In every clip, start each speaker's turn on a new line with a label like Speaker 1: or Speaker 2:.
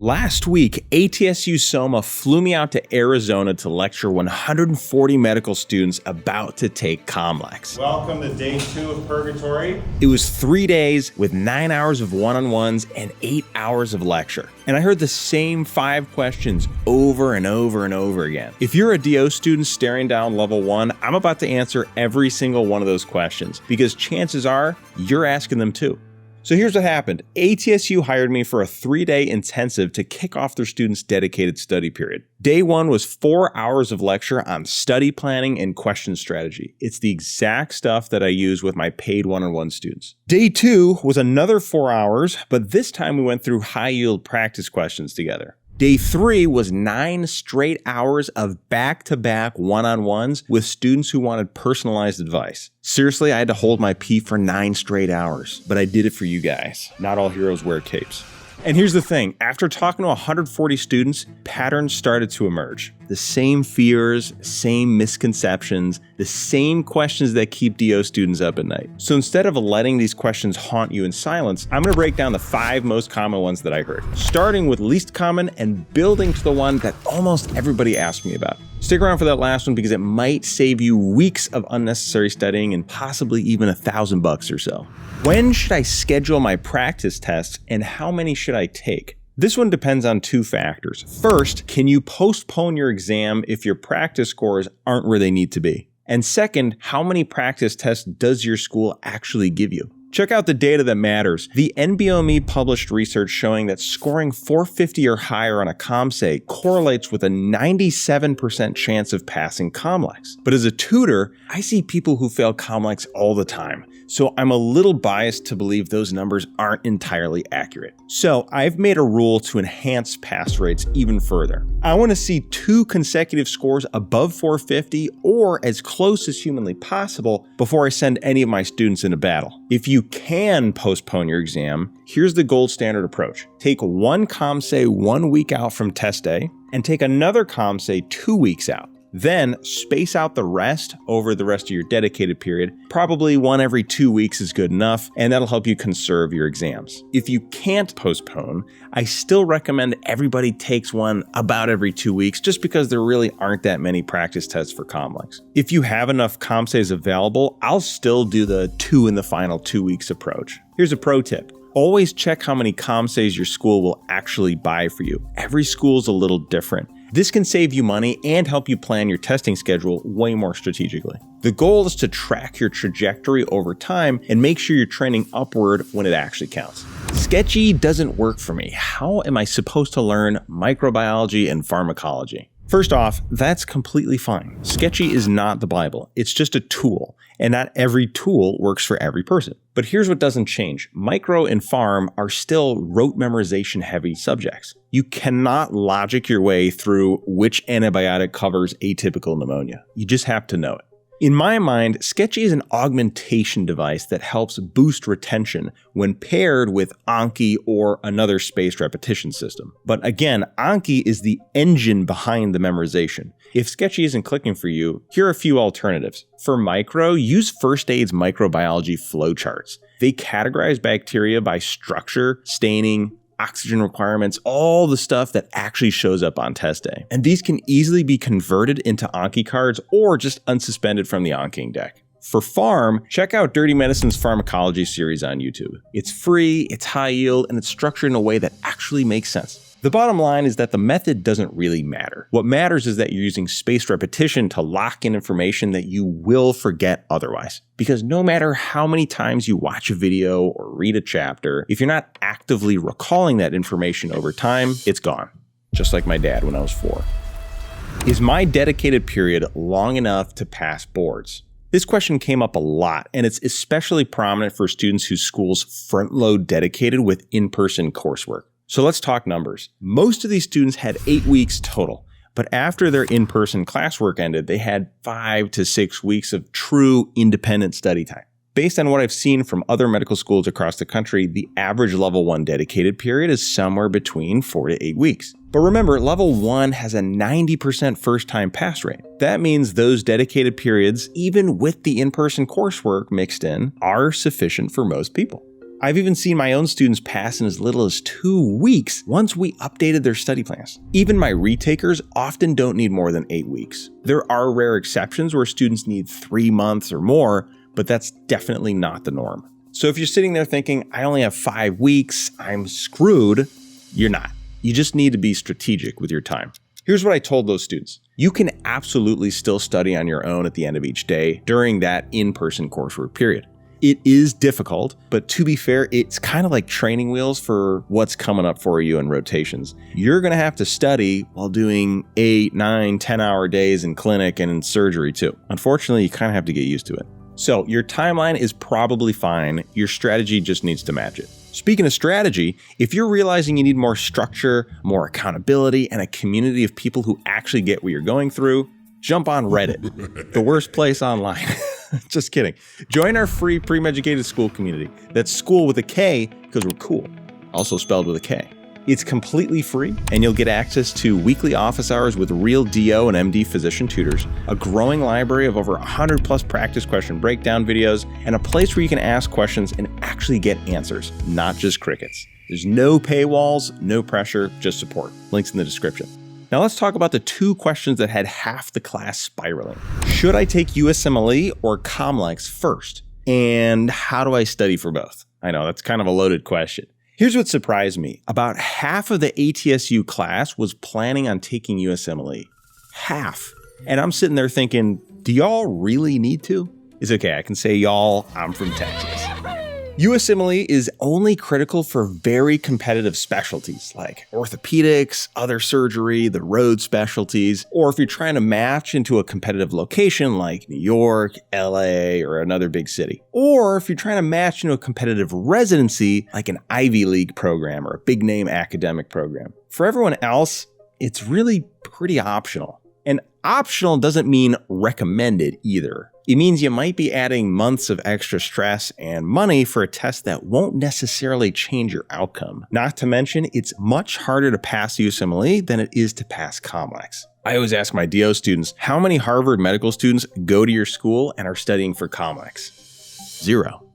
Speaker 1: Last week, ATSU SOMA flew me out to Arizona to lecture 140 medical students about to take COMLEX.
Speaker 2: Welcome to day 2 of Purgatory.
Speaker 1: It was 3 days with 9 hours of one-on-ones and 8 hours of lecture. And I heard the same 5 questions over and over and over again. If you're a DO student staring down level 1, I'm about to answer every single one of those questions because chances are you're asking them too. So here's what happened. ATSU hired me for a 3-day intensive to kick off their students' dedicated study period. Day 1 was 4 hours of lecture on study planning and question strategy. It's the exact stuff that I use with my paid one-on-one students. Day 2 was another 4 hours, but this time we went through high-yield practice questions together. Day 3 was 9 straight hours of back-to-back one-on-ones with students who wanted personalized advice. Seriously, I had to hold my pee for 9 straight hours, but I did it for you guys. Not all heroes wear capes. And here's the thing, after talking to 140 students, patterns started to emerge. The same fears, same misconceptions, the same questions that keep DO students up at night. So instead of letting these questions haunt you in silence, I'm gonna break down the 5 most common ones that I heard, starting with least common and building to the one that almost everybody asked me about. Stick around for that last one because it might save you weeks of unnecessary studying and possibly even $1,000 or so. When should I schedule my practice tests and how many should I take? This one depends on 2 factors. First, can you postpone your exam if your practice scores aren't where they need to be? And second, how many practice tests does your school actually give you? Check out the data that matters. The NBOME published research showing that scoring 450 or higher on a COMSAE correlates with a 97% chance of passing COMLEX. But as a tutor, I see people who fail COMLEX all the time. So I'm a little biased to believe those numbers aren't entirely accurate. So I've made a rule to enhance pass rates even further. I want to see 2 consecutive scores above 450 or as close as humanly possible before I send any of my students into battle. If you can postpone your exam, here's the gold standard approach. Take one COMSAE 1 week out from test day and take another COMSAE 2 weeks out. Then space out the rest over the rest of your dedicated period. Probably one every 2 weeks is good enough, and that'll help you conserve your exams. If you can't postpone, I still recommend everybody takes one about every 2 weeks just because there really aren't that many practice tests for COMLEX. If you have enough COMSAEs available, I'll still do the 2 in the final 2 weeks approach. Here's a pro tip. Always check how many COMSAEs your school will actually buy for you. Every school's a little different. This can save you money and help you plan your testing schedule way more strategically. The goal is to track your trajectory over time and make sure you're trending upward when it actually counts. Sketchy doesn't work for me. How am I supposed to learn microbiology and pharmacology? First off, that's completely fine. Sketchy is not the Bible. It's just a tool, and not every tool works for every person. But here's what doesn't change. Micro and pharm are still rote memorization heavy subjects. You cannot logic your way through which antibiotic covers atypical pneumonia. You just have to know it. In my mind, Sketchy is an augmentation device that helps boost retention when paired with Anki or another spaced repetition system. But again, Anki is the engine behind the memorization. If Sketchy isn't clicking for you, here are a few alternatives. For micro, use First Aid's microbiology flowcharts. They categorize bacteria by structure, staining, oxygen requirements, all the stuff that actually shows up on test day. And these can easily be converted into Anki cards or just unsuspended from the Anki deck. For pharm, check out Dirty Medicine's pharmacology series on YouTube. It's free, it's high yield, and it's structured in a way that actually makes sense. The bottom line is that the method doesn't really matter. What matters is that you're using spaced repetition to lock in information that you will forget otherwise. Because no matter how many times you watch a video or read a chapter, if you're not actively recalling that information over time, it's gone. Just like my dad when I was 4. Is my dedicated period long enough to pass boards? This question came up a lot, and it's especially prominent for students whose schools front-load dedicated with in-person coursework. So let's talk numbers. Most of these students had 8 weeks total, but after their in-person classwork ended, they had 5 to 6 weeks of true independent study time. Based on what I've seen from other medical schools across the country, the average level 1 dedicated period is somewhere between 4 to 8 weeks. But remember, level 1 has a 90% first-time pass rate. That means those dedicated periods, even with the in-person coursework mixed in, are sufficient for most people. I've even seen my own students pass in as little as 2 weeks once we updated their study plans. Even my retakers often don't need more than 8 weeks. There are rare exceptions where students need 3 months or more, but that's definitely not the norm. So if you're sitting there thinking, I only have 5 weeks, I'm screwed, you're not. You just need to be strategic with your time. Here's what I told those students. You can absolutely still study on your own at the end of each day during that in-person coursework period. It is difficult, but to be fair, it's kind of like training wheels for what's coming up for you in rotations. You're going to have to study while doing 8, 9, 10-hour days in clinic and in surgery too. Unfortunately, you kind of have to get used to it. So your timeline is probably fine. Your strategy just needs to match it. Speaking of strategy, if you're realizing you need more structure, more accountability, and a community of people who actually get what you're going through, jump on Reddit, the worst place online. Just kidding. Join our free pre-educated school community. That's school with a K because we're cool. Also spelled with a K. It's completely free, and you'll get access to weekly office hours with real DO and MD physician tutors, a growing library of over 100 plus practice question breakdown videos, and a place where you can ask questions and actually get answers, not just crickets. There's no paywalls, no pressure, just support. Links in the description. Now let's talk about the 2 questions that had half the class spiraling. Should I take USMLE or COMLEX first? And how do I study for both? I know, that's kind of a loaded question. Here's what surprised me. About half of the ATSU class was planning on taking USMLE. Half. And I'm sitting there thinking, do y'all really need to? It's okay, I can say y'all, I'm from Texas. USMLE is only critical for very competitive specialties like orthopedics, other surgery, the road specialties, or if you're trying to match into a competitive location like New York, LA, or another big city. Or if you're trying to match into a competitive residency like an Ivy League program or a big name academic program. For everyone else, it's really pretty optional. And optional doesn't mean recommended either. It means you might be adding months of extra stress and money for a test that won't necessarily change your outcome. Not to mention, it's much harder to pass USMLE than it is to pass COMLEX. I always ask my DO students, how many Harvard medical students go to your school and are studying for COMLEX? 0.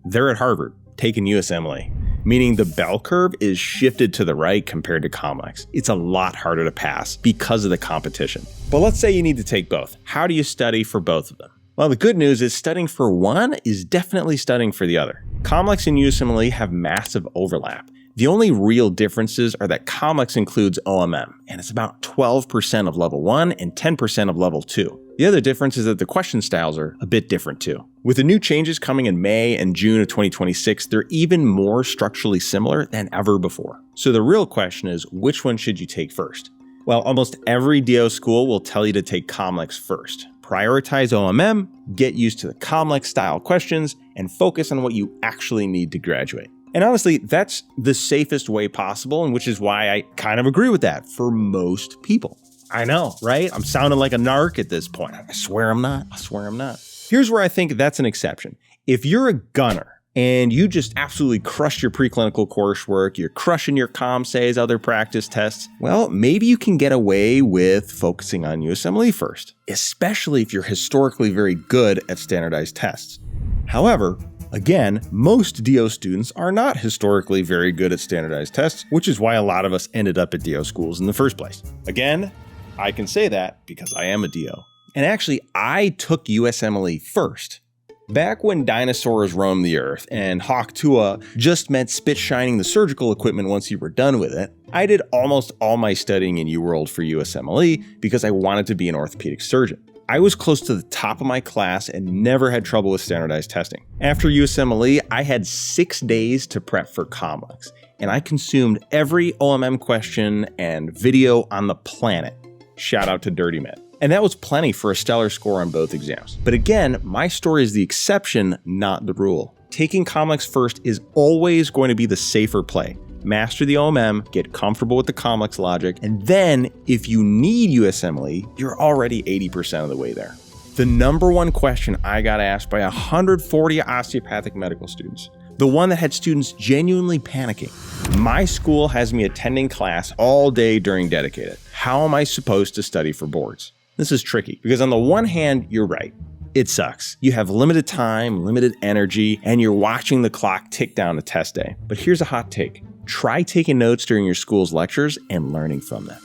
Speaker 1: They're at Harvard, taking USMLE. Meaning the bell curve is shifted to the right compared to COMLEX. It's a lot harder to pass because of the competition. But let's say you need to take both. How do you study for both of them? Well, the good news is studying for one is definitely studying for the other. COMLEX and USMLE have massive overlap. The only real differences are that COMLEX includes OMM, and it's about 12% of level 1 and 10% of level 2. The other difference is that the question styles are a bit different too. With the new changes coming in May and June of 2026, they're even more structurally similar than ever before. So the real question is, which one should you take first? Well, almost every DO school will tell you to take COMLEX first. Prioritize OMM, get used to the COMLEX style questions, and focus on what you actually need to graduate. And honestly, that's the safest way possible, and which is why I kind of agree with that for most people. I know, right? I'm sounding like a narc at this point. I swear I'm not. I swear I'm not. Here's where I think that's an exception. If you're a gunner and you just absolutely crushed your preclinical coursework, you're crushing your COMSAEs, other practice tests, well, maybe you can get away with focusing on USMLE first, especially if you're historically very good at standardized tests. However, again, most DO students are not historically very good at standardized tests, which is why a lot of us ended up at DO schools in the first place. Again, I can say that because I am a DO. And actually, I took USMLE first. Back when dinosaurs roamed the earth and Hawk Tuah just meant spit shining the surgical equipment once you were done with it, I did almost all my studying in UWorld for USMLE because I wanted to be an orthopedic surgeon. I was close to the top of my class and never had trouble with standardized testing. After USMLE, I had 6 days to prep for COMLEX, and I consumed every OMM question and video on the planet. Shout out to Dirty Med. And that was plenty for a stellar score on both exams. But again, my story is the exception, not the rule. Taking COMLEX first is always going to be the safer play. Master the OMM, get comfortable with the COMLEX logic, and then if you need USMLE, you're already 80% of the way there. The number one question I got asked by 140 osteopathic medical students, the one that had students genuinely panicking. My school has me attending class all day during dedicated. How am I supposed to study for boards? This is tricky because on the one hand, you're right. It sucks. You have limited time, limited energy, and you're watching the clock tick down to test day. But here's a hot take. Try taking notes during your school's lectures and learning from them.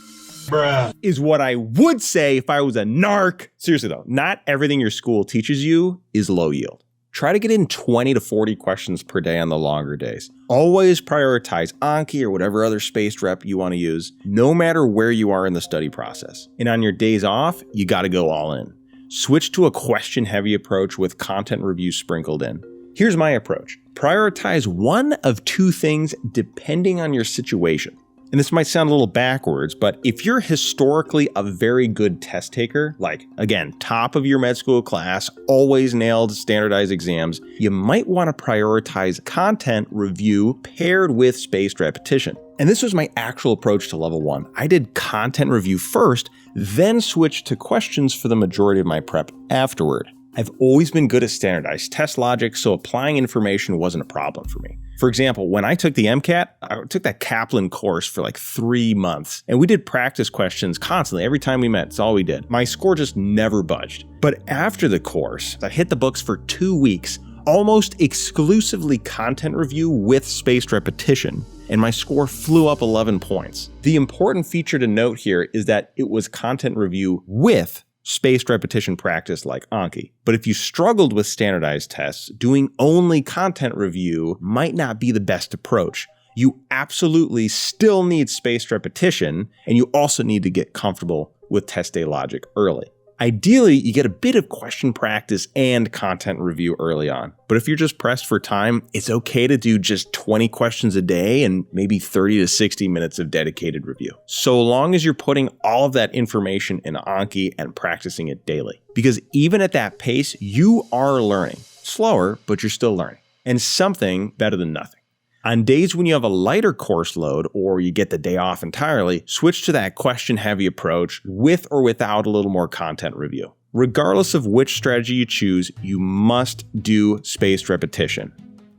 Speaker 2: Bruh.
Speaker 1: Is what I would say if I was a narc. Seriously though, not everything your school teaches you is low yield. Try to get in 20 to 40 questions per day on the longer days. Always prioritize Anki or whatever other spaced rep you want to use, no matter where you are in the study process. And on your days off, you got to go all in. Switch to a question-heavy approach with content review sprinkled in. Here's my approach. Prioritize one of two things depending on your situation. And this might sound a little backwards, but if you're historically a very good test taker, like, again, top of your med school class, always nailed standardized exams, you might want to prioritize content review paired with spaced repetition. And this was my actual approach to level 1. I did content review first, then switched to questions for the majority of my prep afterward. I've always been good at standardized test logic, so applying information wasn't a problem for me. For example, when I took the MCAT, I took that Kaplan course for like 3 months, and we did practice questions constantly. Every time we met, it's all we did. My score just never budged. But after the course, I hit the books for 2 weeks, almost exclusively content review with spaced repetition, and my score flew up 11 points. The important feature to note here is that it was content review with spaced repetition practice like Anki. But if you struggled with standardized tests, doing only content review might not be the best approach. You absolutely still need spaced repetition, and you also need to get comfortable with test day logic early. Ideally, you get a bit of question practice and content review early on. But if you're just pressed for time, it's okay to do just 20 questions a day and maybe 30 to 60 minutes of dedicated review. So long as you're putting all of that information in Anki and practicing it daily. Because even at that pace, you are learning. Slower, but you're still learning. And something better than nothing. On days when you have a lighter course load or you get the day off entirely, switch to that question-heavy approach with or without a little more content review. Regardless of which strategy you choose, you must do spaced repetition.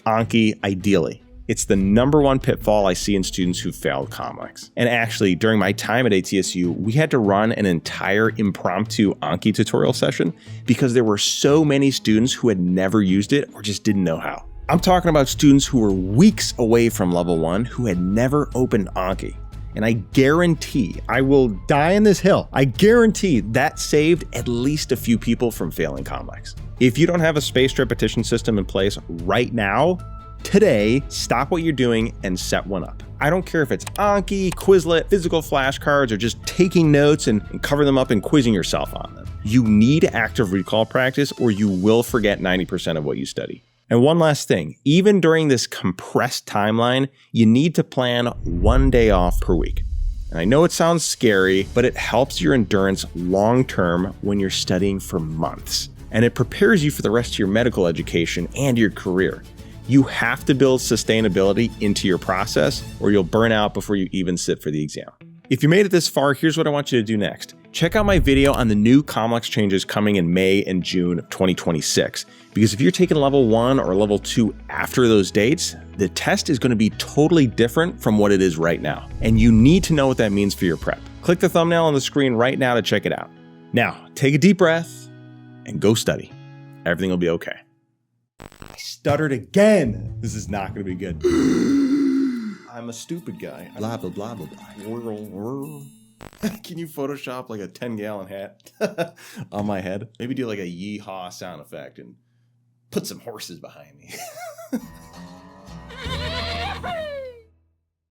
Speaker 1: Anki, ideally. It's the number one pitfall I see in students who failed COMLEX. And actually, during my time at ATSU, we had to run an entire impromptu Anki tutorial session because there were so many students who had never used it or just didn't know how. I'm talking about students who were weeks away from level 1 who had never opened Anki. And I guarantee, I will die on this hill, I guarantee that saved at least a few people from failing COMLEX. If you don't have a spaced repetition system in place right now, today, stop what you're doing and set one up. I don't care if it's Anki, Quizlet, physical flashcards, or just taking notes and cover them up and quizzing yourself on them. You need active recall practice or you will forget 90% of what you study. And one last thing, even during this compressed timeline, you need to plan 1 day off per week. And I know it sounds scary, but it helps your endurance long-term when you're studying for months. And it prepares you for the rest of your medical education and your career. You have to build sustainability into your process or you'll burn out before you even sit for the exam. If you made it this far, here's what I want you to do next. Check out my video on the new COMLEX changes coming in May and June of 2026. Because if you're taking level 1 or level 2 after those dates, the test is going to be totally different from what it is right now. And you need to know what that means for your prep. Click the thumbnail on the screen right now to check it out. Now, take a deep breath and go study. Everything will be okay. I stuttered again. This is not going to be good. I'm a stupid guy. Blah, blah, blah, blah, blah. Can you Photoshop like a 10-gallon hat on my head? Maybe do like a yeehaw sound effect and put some horses behind me.